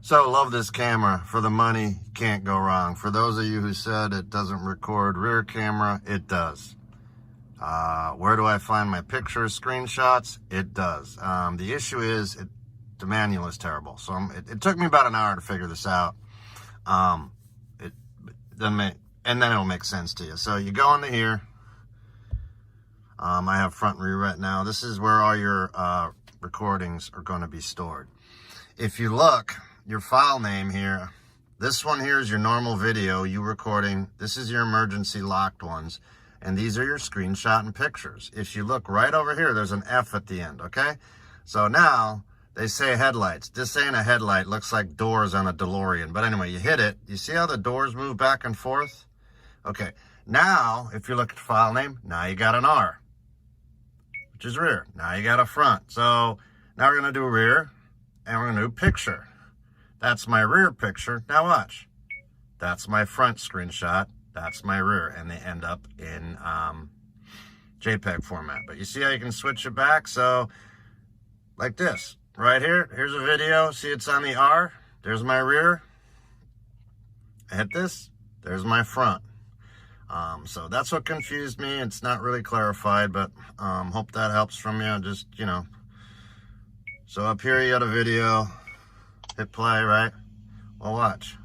So, love this camera. For the money, can't go wrong. For those of you who said it doesn't record rear camera, it does. Where do I find my pictures, screenshots? It does. The issue is, the manual is terrible. So, it took me about an hour to figure this out. It doesn't make, and then it'll make sense to you. So, you go into here. I have front and rear right now. This is where all your recordings are going to be stored. If you look, your file name here, this one here is your normal video, you recording. This is your emergency locked ones. And these are your screenshot and pictures. If you look right over here, there's an F at the end, okay? So now, they say headlights. This ain't a headlight, looks like doors on a DeLorean. But anyway, you hit it. You see how the doors move back and forth? Okay, now, if you look at the file name, now you got an R, which is rear. Now you got a front. So now we're gonna do rear, and we're gonna do picture. That's my rear picture. Now watch. That's my front screenshot. That's my rear. And they end up in JPEG format. But you see how you can switch it back? So, like this. Right here, here's a video. See, it's on the R. There's my rear. I hit this. There's my front. So that's what confused me. It's not really clarified, but hope that helps from you. Just, you know. So up here you got a video. Hit play, right? Well, watch.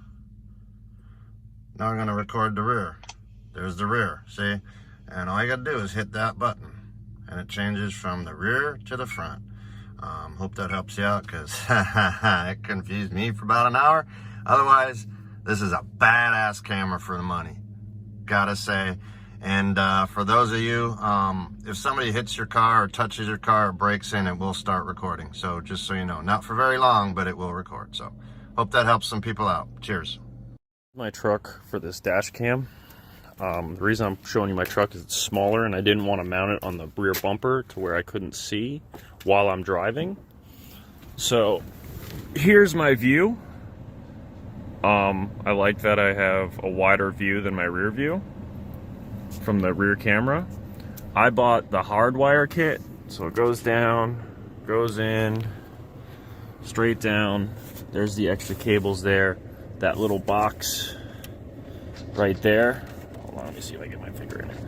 Now we're gonna record the rear. There's the rear, see? And all you gotta do is hit that button. And it changes from the rear to the front. Hope that helps you out, because it confused me for about an hour. Otherwise, this is a badass camera for the money. Gotta say. And for those of you, if somebody hits your car or touches your car or breaks in, it will start recording. So just so you know, not for very long, but it will record. So hope that helps some people out. Cheers. My truck for this dash cam. The reason I'm showing you my truck is it's smaller, and I didn't want to mount it on the rear bumper to where I couldn't see while I'm driving. So here's my view. I like that I have a wider view than my rear view from the rear camera. I bought the hardwire kit, so it goes down, goes in, straight down. There's the extra cables there. That little box right there, hold on, let me see if I get my finger in it,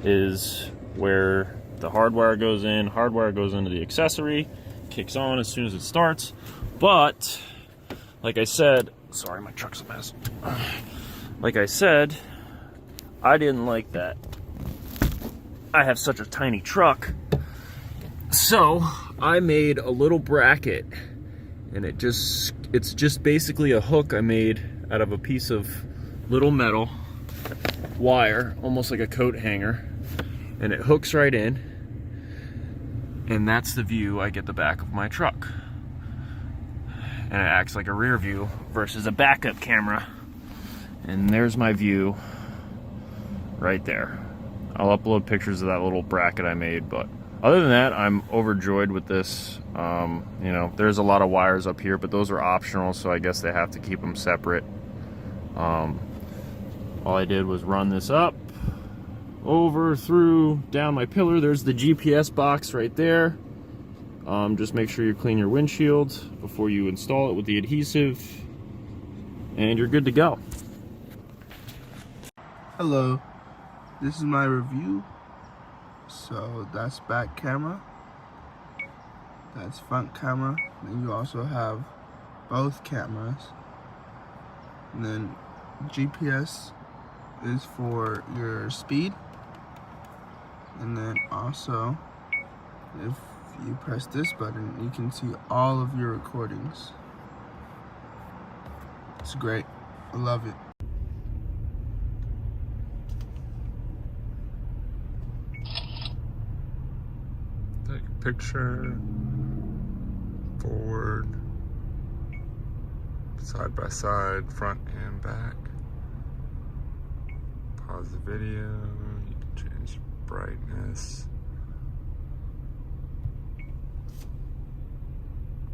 is where the hardwire goes in. Hardwire goes into the accessory, kicks on as soon as it starts. But, like I said, sorry, my truck's a mess. Like I said, I didn't like that. I have such a tiny truck. So I made a little bracket, and it's just basically a hook I made out of a piece of little metal wire, almost like a coat hanger, and it hooks right in, and that's the view I get the back of my truck. And it acts like a rear view versus a backup camera. And there's my view right there. I'll upload pictures of that little bracket I made, but other than that, I'm overjoyed with this. You know, there's a lot of wires up here, but those are optional, so I guess they have to keep them separate. All I did was run this up, over, through, down my pillar. There's the GPS box right there. Just make sure you clean your windshield before you install it with the adhesive, and you're good to go. Hello, this is my review. So that's back camera, that's front camera, then you also have both cameras, and then GPS is for your speed, and then also if you press this button you can see all of your recordings. It's great, I love it. Take a picture, forward, side by side, front and back. Pause the video, you can change brightness.